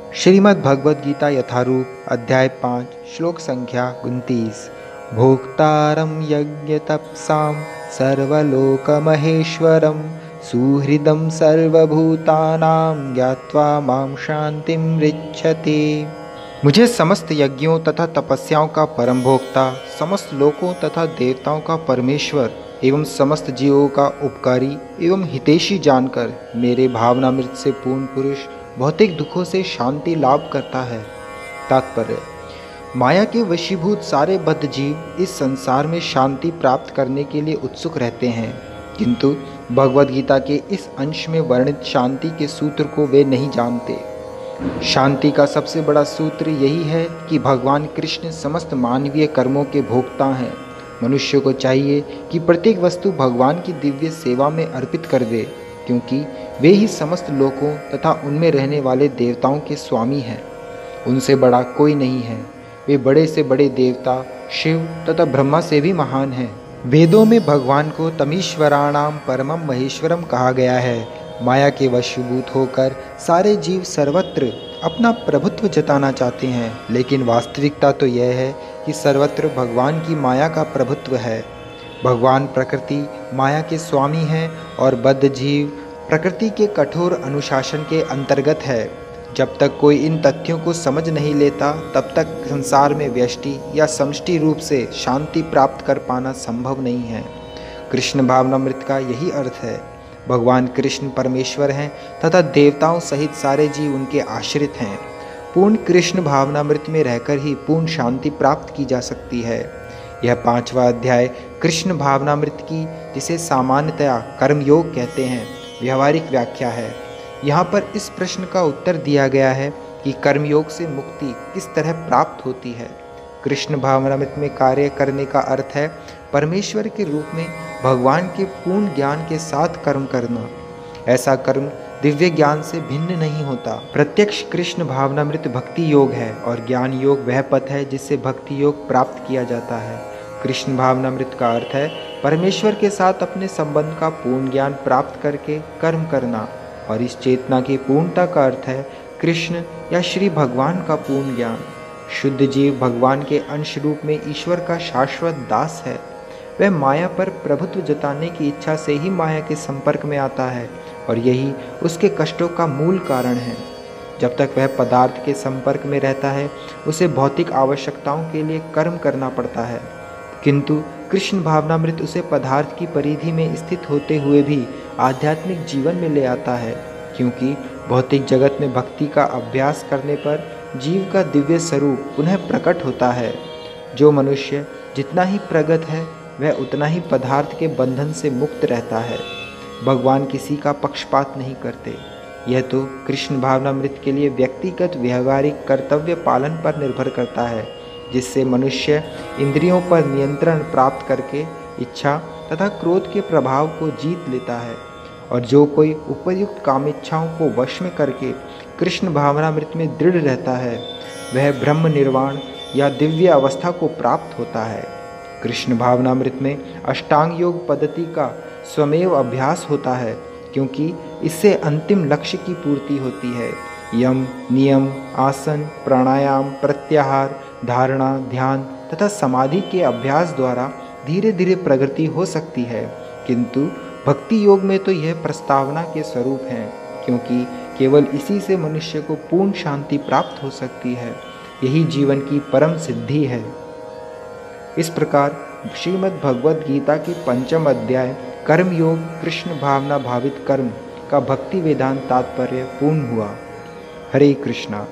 श्रीमद् भगवद गीता यथारूप अध्याय 5 श्लोक संख्या 29। भोक्तारं यज्ञतपसां सर्वलोकमहेश्वरं सुहृदं सर्वभूतानां ज्ञात्वा मां शांतिं मृच्छति। मुझे समस्त यज्ञों तथा तपस्याओं का परम भोक्ता, समस्त लोकों तथा देवताओं का परमेश्वर एवं समस्त जीवों का उपकारी एवं हितैषी जानकर मेरे भावनामृत से पूर्ण पुरुष भौतिक दुखों से शांति लाभ करता है। तात्पर्य: माया के वशीभूत सारे बद्ध जीव इस संसार में शांति प्राप्त करने के लिए उत्सुक रहते हैं, किंतु भगवद गीता के इस अंश में वर्णित शांति के सूत्र को वे नहीं जानते। शांति का सबसे बड़ा सूत्र यही है कि भगवान कृष्ण समस्त मानवीय कर्मों के भोक्ता हैं। मनुष्य को चाहिए कि प्रत्येक वस्तु भगवान की दिव्य सेवा में अर्पित कर दे, क्योंकि वे ही समस्त लोकों तथा उनमें रहने वाले देवताओं के स्वामी हैं। उनसे बड़ा कोई नहीं है। वे बड़े से बड़े देवता शिव तथा ब्रह्मा से भी महान हैं। वेदों में भगवान को तमीश्वराणाम परमम महेश्वरम कहा गया है। माया के वशीभूत होकर सारे जीव सर्वत्र अपना प्रभुत्व जताना चाहते हैं, लेकिन वास्तविकता तो यह है कि सर्वत्र भगवान की माया का प्रभुत्व है। भगवान प्रकृति माया के स्वामी हैं और बद्ध जीव प्रकृति के कठोर अनुशासन के अंतर्गत है। जब तक कोई इन तथ्यों को समझ नहीं लेता, तब तक संसार में व्यष्टि या समष्टि रूप से शांति प्राप्त कर पाना संभव नहीं है। कृष्ण भावनामृत का यही अर्थ है। भगवान कृष्ण परमेश्वर हैं तथा देवताओं सहित सारे जीव उनके आश्रित हैं। पूर्ण कृष्ण भावनामृत में रहकर ही पूर्ण शांति प्राप्त की जा सकती है। यह 5वां अध्याय कृष्ण भावनामृत की, जिसे सामान्यतया कर्मयोग कहते हैं, व्यावहारिक व्याख्या है। यहाँ पर इस प्रश्न का उत्तर दिया गया है कि कर्मयोग से मुक्ति किस तरह प्राप्त होती है। कृष्ण भावनामृत में कार्य करने का अर्थ है परमेश्वर के रूप में भगवान के पूर्ण ज्ञान के साथ कर्म करना। ऐसा कर्म दिव्य ज्ञान से भिन्न नहीं होता। प्रत्यक्ष कृष्ण भावनामृत भक्ति योग है और ज्ञान योग वह पथ है जिससे भक्ति योग प्राप्त किया जाता है। कृष्ण भावनामृत का अर्थ है परमेश्वर के साथ अपने संबंध का पूर्ण ज्ञान प्राप्त करके कर्म करना, और इस चेतना की पूर्णता का अर्थ है कृष्ण या श्री भगवान का पूर्ण ज्ञान। शुद्ध जीव भगवान के अंश रूप में ईश्वर का शाश्वत दास है। वह माया पर प्रभुत्व जताने की इच्छा से ही माया के संपर्क में आता है और यही उसके कष्टों का मूल कारण है। जब तक वह पदार्थ के संपर्क में रहता है, उसे भौतिक आवश्यकताओं के लिए कर्म करना पड़ता है, किंतु कृष्ण भावनामृत उसे पदार्थ की परिधि में स्थित होते हुए भी आध्यात्मिक जीवन में ले आता है, क्योंकि भौतिक जगत में भक्ति का अभ्यास करने पर जीव का दिव्य स्वरूप पुनः प्रकट होता है। जो मनुष्य जितना ही प्रगत है, वह उतना ही पदार्थ के बंधन से मुक्त रहता है। भगवान किसी का पक्षपात नहीं करते। यह तो कृष्ण भावनामृत के लिए व्यक्तिगत व्यवहारिक कर्तव्य पालन पर निर्भर करता है, जिससे मनुष्य इंद्रियों पर नियंत्रण प्राप्त करके इच्छा तथा क्रोध के प्रभाव को जीत लेता है। और जो कोई उपयुक्त कामेच्छाओं को वश में करके कृष्ण भावनामृत में दृढ़ रहता है, वह ब्रह्म निर्वाण या दिव्य अवस्था को प्राप्त होता है। कृष्ण भावनामृत में अष्टांग योग पद्धति का स्वमेव अभ्यास होता है, क्योंकि इससे अंतिम लक्ष्य की पूर्ति होती है। यम, नियम, आसन, प्राणायाम, प्रत्याहार, धारणा, ध्यान तथा समाधि के अभ्यास द्वारा धीरे धीरे प्रगति हो सकती है, किंतु भक्ति योग में तो यह प्रस्तावना के स्वरूप हैं, क्योंकि केवल इसी से मनुष्य को पूर्ण शांति प्राप्त हो सकती है। यही जीवन की परम सिद्धि है। इस प्रकार श्रीमद् भगवद गीता की 5वां अध्याय कर्मयोग कृष्ण भावना भावित कर्म का भक्ति वेदांत तात्पर्य पूर्ण हुआ। हरे कृष्णा।